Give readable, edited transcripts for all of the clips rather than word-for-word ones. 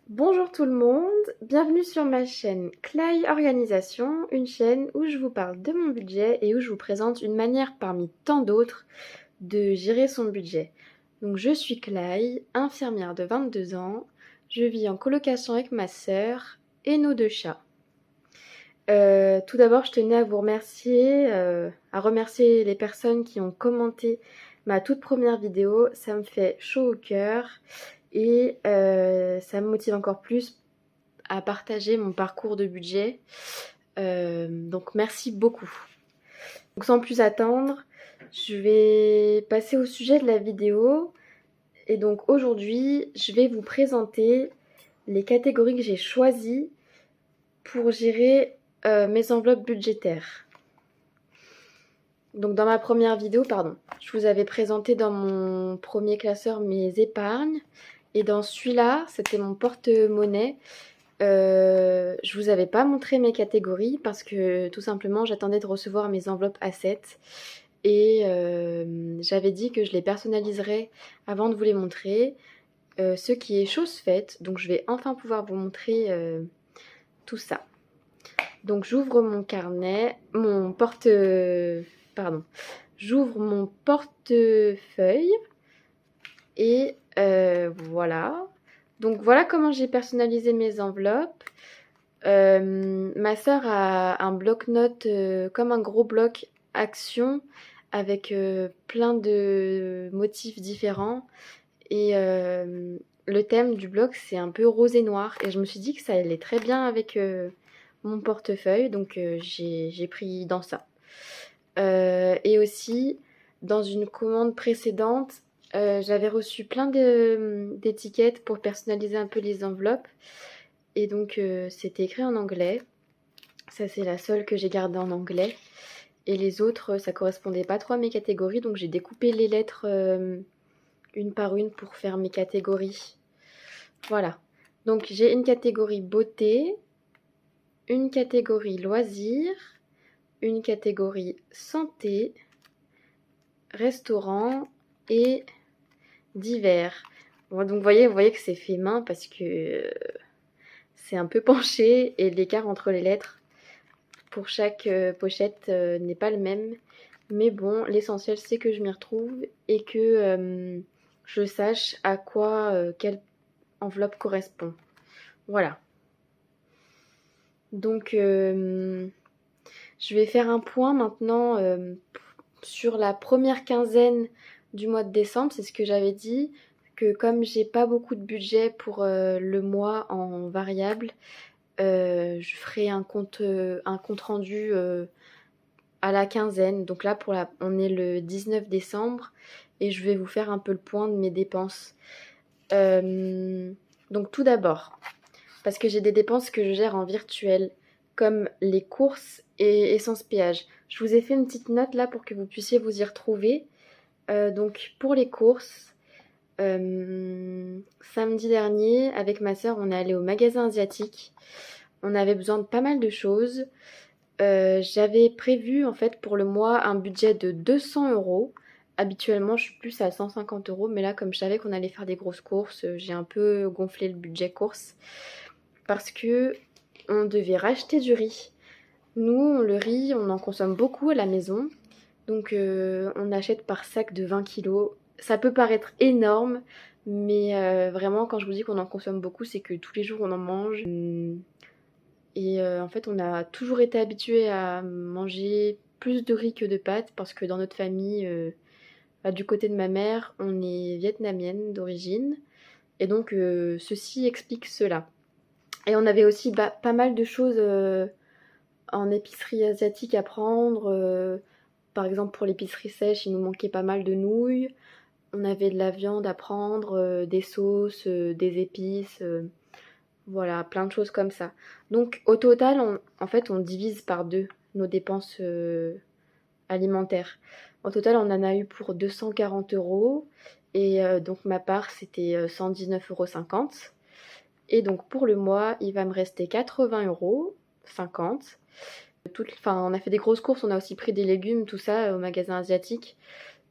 Bonjour tout le monde, bienvenue sur ma chaîne Clay Organisation, une chaîne où je vous parle de mon budget et où je vous présente une manière parmi tant d'autres de gérer son budget. Donc je suis Clay, infirmière de 22 ans, je vis en colocation avec ma sœur et nos deux chats. Tout d'abord, je tenais à vous remercier, à remercier les personnes qui ont commenté ma toute première vidéo. Ça me fait chaud au cœur et ça me motive encore plus à partager mon parcours de budget. Donc merci beaucoup. Donc sans plus attendre, je vais passer au sujet de la vidéo. Et donc aujourd'hui, je vais vous présenter les catégories que j'ai choisies pour gérer mes enveloppes budgétaires. Donc dans ma première vidéo, je vous avais présenté dans mon premier classeur mes épargnes. Et dans celui-là, c'était mon porte-monnaie. Je vous avais pas montré mes catégories parce que tout simplement j'attendais de recevoir mes enveloppes A7 et j'avais dit que je les personnaliserais avant de vous les montrer, ce qui est chose faite. Donc je vais enfin pouvoir vous montrer tout ça. Donc j'ouvre mon carnet, j'ouvre mon portefeuille et voilà. Donc voilà comment j'ai personnalisé mes enveloppes. Ma sœur a un bloc-notes comme un gros bloc action avec plein de motifs différents et le thème du bloc c'est un peu rose et noir et je me suis dit que ça allait très bien avec mon portefeuille, donc j'ai pris dans ça. Et aussi dans une commande précédente, j'avais reçu plein d'étiquettes pour personnaliser un peu les enveloppes. Et donc c'était écrit en anglais. Ça c'est la seule que j'ai gardée en anglais. Et les autres, ça correspondait pas trop à mes catégories. Donc j'ai découpé les lettres une par une pour faire mes catégories. Voilà. Donc j'ai une catégorie beauté, une catégorie loisirs, une catégorie santé, restaurant et divers. Bon, donc vous voyez que c'est fait main parce que c'est un peu penché et l'écart entre les lettres pour chaque pochette n'est pas le même. Mais bon, l'essentiel c'est que je m'y retrouve et que je sache à quoi quelle enveloppe correspond. Voilà. Donc je vais faire un point maintenant sur la première quinzaine du mois de décembre. C'est ce que j'avais dit, que comme j'ai pas beaucoup de budget pour le mois en variable, je ferai un compte rendu à la quinzaine. Donc là, on est le 19 décembre et je vais vous faire un peu le point de mes dépenses. Donc tout d'abord, parce que j'ai des dépenses que je gère en virtuel, comme les courses et essence péage. Je vous ai fait une petite note là pour que vous puissiez vous y retrouver. Donc pour les courses, samedi dernier, avec ma soeur, on est allé au magasin asiatique. On avait besoin de pas mal de choses. J'avais prévu en fait pour le mois un budget de 200 euros. Habituellement, je suis plus à 150 euros, mais là, comme je savais qu'on allait faire des grosses courses, j'ai un peu gonflé le budget courses parce que on devait racheter du riz. Nous, le riz, on en consomme beaucoup à la maison, donc on achète par sac de 20 kilos. Ça peut paraître énorme, mais vraiment, quand je vous dis qu'on en consomme beaucoup, c'est que tous les jours on en mange. Et en fait, on a toujours été habitués à manger plus de riz que de pâtes parce que dans notre famille, du côté de ma mère, on est vietnamienne d'origine. Et donc, ceci explique cela. Et on avait aussi pas mal de choses en épicerie asiatique à prendre. Par exemple, pour l'épicerie sèche, il nous manquait pas mal de nouilles. On avait de la viande à prendre, des sauces, des épices. Voilà, plein de choses comme ça. Donc au total, en fait, on divise par deux nos dépenses alimentaires. Au total, on en a eu pour 240 euros. Et donc ma part, c'était 119,50 euros. Et donc pour le mois, il va me rester 80,50 euros. On a fait des grosses courses, on a aussi pris des légumes, tout ça, au magasin asiatique.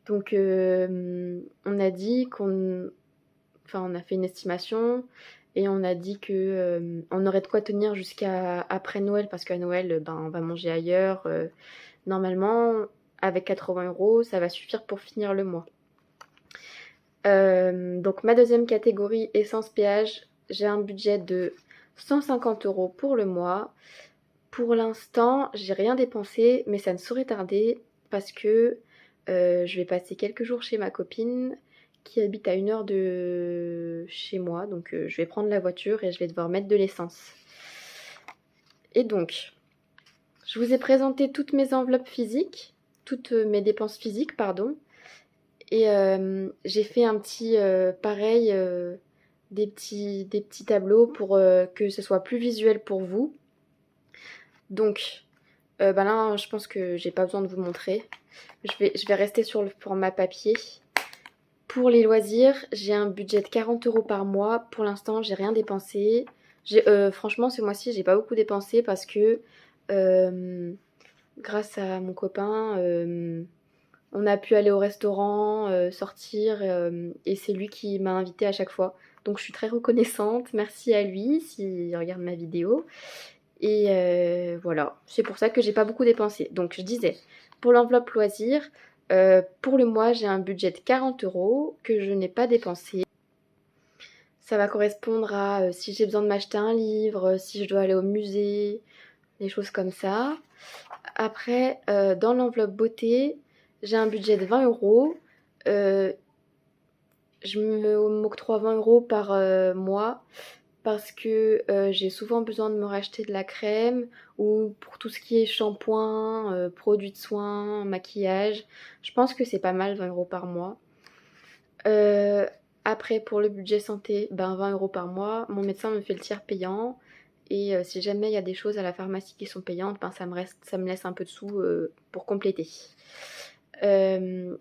Donc on a dit on a fait une estimation Et on a dit que on aurait de quoi tenir jusqu'à après Noël, parce qu'à Noël, ben, on va manger ailleurs. Normalement, avec 80 €, ça va suffire pour finir le mois. Donc ma deuxième catégorie, essence péage, j'ai un budget de 150 € pour le mois. Pour l'instant, j'ai rien dépensé, mais ça ne saurait tarder parce que je vais passer quelques jours chez ma copine qui habite à 1 heure de chez moi. Donc je vais prendre la voiture et je vais devoir mettre de l'essence. Et donc, je vous ai présenté toutes mes enveloppes physiques, toutes mes dépenses physiques, pardon. Et j'ai fait un petit pareil, des petits tableaux pour que ce soit plus visuel pour vous. Donc bah là, je pense que j'ai pas besoin de vous montrer. Je vais rester sur le format papier. Pour les loisirs, j'ai un budget de 40 € par mois. Pour l'instant, j'ai rien dépensé. Franchement, ce mois-ci, j'ai pas beaucoup dépensé parce que grâce à mon copain, on a pu aller au restaurant, sortir, et c'est lui qui m'a invitée à chaque fois. Donc je suis très reconnaissante. Merci à lui s'il regarde ma vidéo. Et voilà, c'est pour ça que j'ai pas beaucoup dépensé. Donc je disais, pour l'enveloppe loisir, pour le mois, j'ai un budget de 40 € que je n'ai pas dépensé. Ça va correspondre à si j'ai besoin de m'acheter un livre, si je dois aller au musée, des choses comme ça. Après, dans l'enveloppe beauté, j'ai un budget de 20 €. Je m'octroie 20 € par mois parce que j'ai souvent besoin de me racheter de la crème ou pour tout ce qui est shampoing, produits de soins, maquillage. Je pense que c'est pas mal 20 € par mois. Après pour le budget santé, ben 20 € par mois. Mon médecin me fait le tiers payant et si jamais il y a des choses à la pharmacie qui sont payantes, ben ça me laisse un peu de sous pour compléter.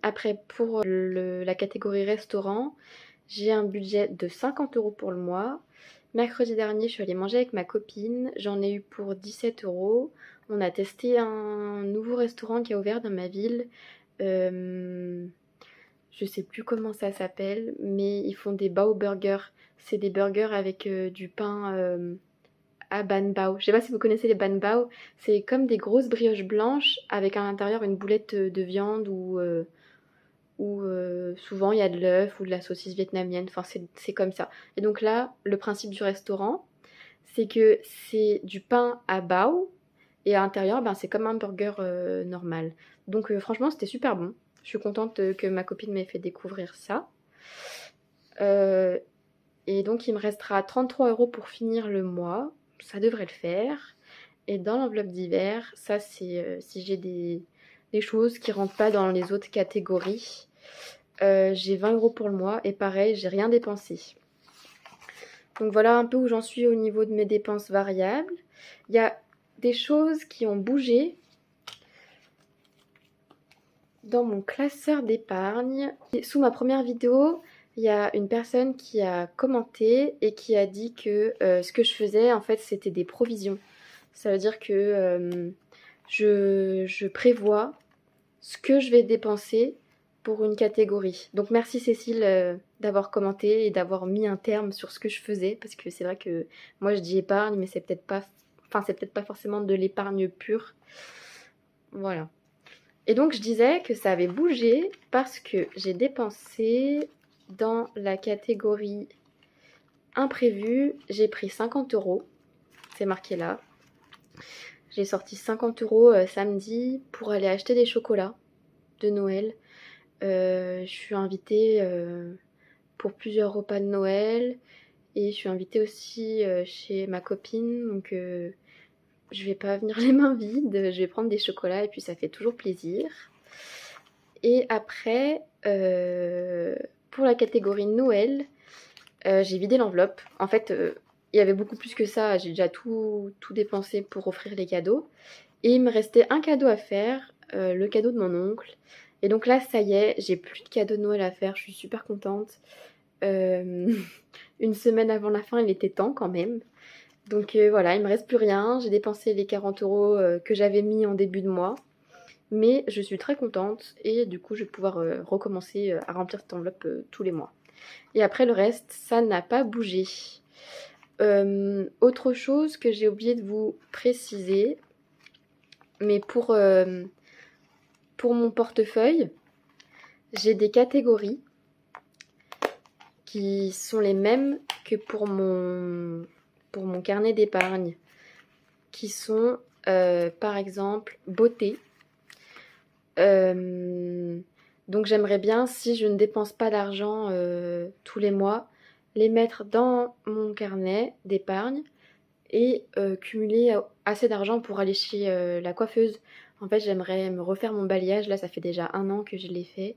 Après pour la catégorie restaurant, j'ai un budget de 50 € pour le mois. Mercredi dernier, je suis allée manger avec ma copine. J'en ai eu pour 17 €. On a testé un nouveau restaurant qui a ouvert dans ma ville. Je sais plus comment ça s'appelle, mais ils font des bao burgers. C'est des burgers avec du pain à ban bao. Je sais pas si vous connaissez les ban bao. C'est comme des grosses brioches blanches avec à l'intérieur une boulette de viande ou souvent il y a de l'œuf ou de la saucisse vietnamienne, enfin c'est comme ça. Et donc là, le principe du restaurant, c'est que c'est du pain à bao et à l'intérieur, ben, c'est comme un burger normal. Donc franchement, c'était super bon. Je suis contente que ma copine m'ait fait découvrir ça. Et donc il me restera 33 € pour finir le mois. Ça devrait le faire. Et dans l'enveloppe d'hiver, ça c'est si j'ai des choses qui rentrent pas dans les autres catégories. J'ai 20 € pour le mois et pareil, j'ai rien dépensé. Donc voilà un peu où j'en suis au niveau de mes dépenses variables. Il y a des choses qui ont bougé dans mon classeur d'épargne. Sous ma première vidéo, il y a une personne qui a commenté et qui a dit que ce que je faisais, en fait, c'était des provisions. Ça veut dire que je prévois ce que je vais dépenser pour une catégorie. Donc merci Cécile d'avoir commenté et d'avoir mis un terme sur ce que je faisais, parce que c'est vrai que moi je dis épargne, mais c'est peut-être pas forcément de l'épargne pure. Voilà. Et donc je disais que ça avait bougé parce que j'ai dépensé dans la catégorie imprévu, j'ai pris 50 €, c'est marqué là. J'ai sorti 50 € samedi pour aller acheter des chocolats de Noël. Je suis invitée pour plusieurs repas de Noël et je suis invitée aussi chez ma copine, donc je vais pas venir les mains vides, je vais prendre des chocolats et puis ça fait toujours plaisir. Et après, pour la catégorie Noël, j'ai vidé l'enveloppe. En fait, il y avait beaucoup plus que ça, j'ai déjà tout dépensé pour offrir les cadeaux. Et il me restait un cadeau à faire, le cadeau de mon oncle. Et donc là, ça y est, j'ai plus de cadeau de Noël à faire, je suis super contente. Une semaine avant la fin, il était temps quand même. Donc voilà, il me reste plus rien. J'ai dépensé les 40 € que j'avais mis en début de mois. Mais je suis très contente et du coup, je vais pouvoir recommencer à remplir cette enveloppe tous les mois. Et après, le reste, ça n'a pas bougé. Autre chose que j'ai oublié de vous préciser, mais pour mon portefeuille, j'ai des catégories qui sont les mêmes que pour mon carnet d'épargne, qui sont par exemple beauté. Donc j'aimerais bien, si je ne dépense pas d'argent tous les mois, les mettre dans mon carnet d'épargne et cumuler assez d'argent pour aller chez la coiffeuse. En fait, j'aimerais me refaire mon balayage. Là, ça fait déjà 1 an que je l'ai fait.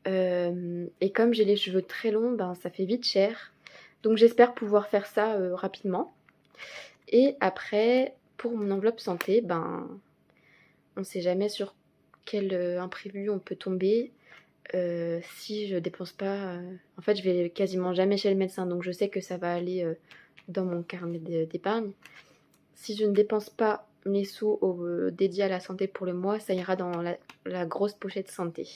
Et comme j'ai les cheveux très longs, ben, ça fait vite cher. Donc j'espère pouvoir faire ça rapidement. Et après, pour mon enveloppe santé, ben, on ne sait jamais sur quel imprévu on peut tomber. Si je dépense pas... En fait, je vais quasiment jamais chez le médecin, donc je sais que ça va aller dans mon carnet d'épargne. Si je ne dépense pas mes sous dédiés à la santé pour le mois, ça ira dans la grosse pochette santé.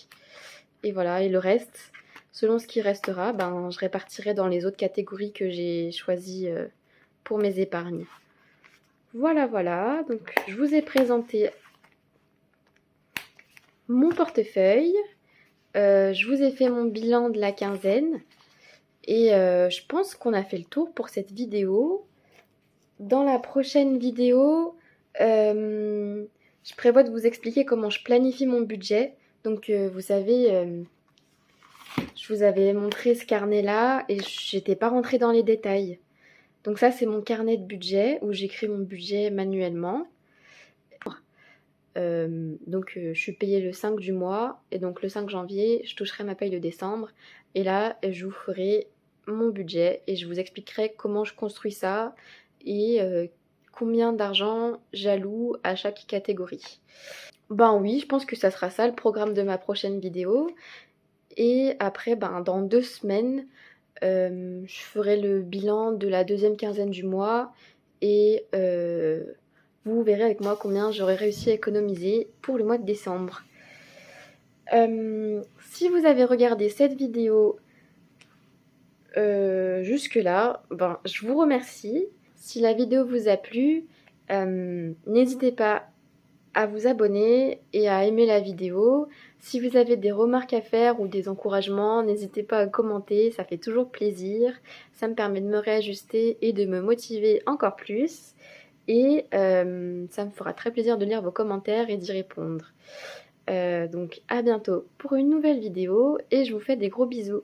Et voilà, et le reste, selon ce qui restera, ben, je répartirai dans les autres catégories que j'ai choisies pour mes épargnes. Voilà, voilà, donc je vous ai présenté mon portefeuille. Je vous ai fait mon bilan de la quinzaine. Et je pense qu'on a fait le tour pour cette vidéo. Dans la prochaine vidéo, je prévois de vous expliquer comment je planifie mon budget. Donc vous savez, je vous avais montré ce carnet-là et j'étais pas rentrée dans les détails. Donc ça, c'est mon carnet de budget où j'écris mon budget manuellement. Je suis payée le 5 du mois et donc le 5 janvier, je toucherai ma paye de décembre. Et là, je vous ferai mon budget et je vous expliquerai comment je construis ça et combien d'argent j'alloue à chaque catégorie. Ben oui, je pense que ça sera ça le programme de ma prochaine vidéo. Et après, ben, dans 2 semaines, je ferai le bilan de la deuxième quinzaine du mois et vous verrez avec moi combien j'aurai réussi à économiser pour le mois de décembre. Si vous avez regardé cette vidéo jusque-là, ben, je vous remercie. Si la vidéo vous a plu, n'hésitez pas à vous abonner et à aimer la vidéo. Si vous avez des remarques à faire ou des encouragements, n'hésitez pas à commenter, ça fait toujours plaisir. Ça me permet de me réajuster et de me motiver encore plus. Et ça me fera très plaisir de lire vos commentaires et d'y répondre. Donc à bientôt pour une nouvelle vidéo et je vous fais des gros bisous.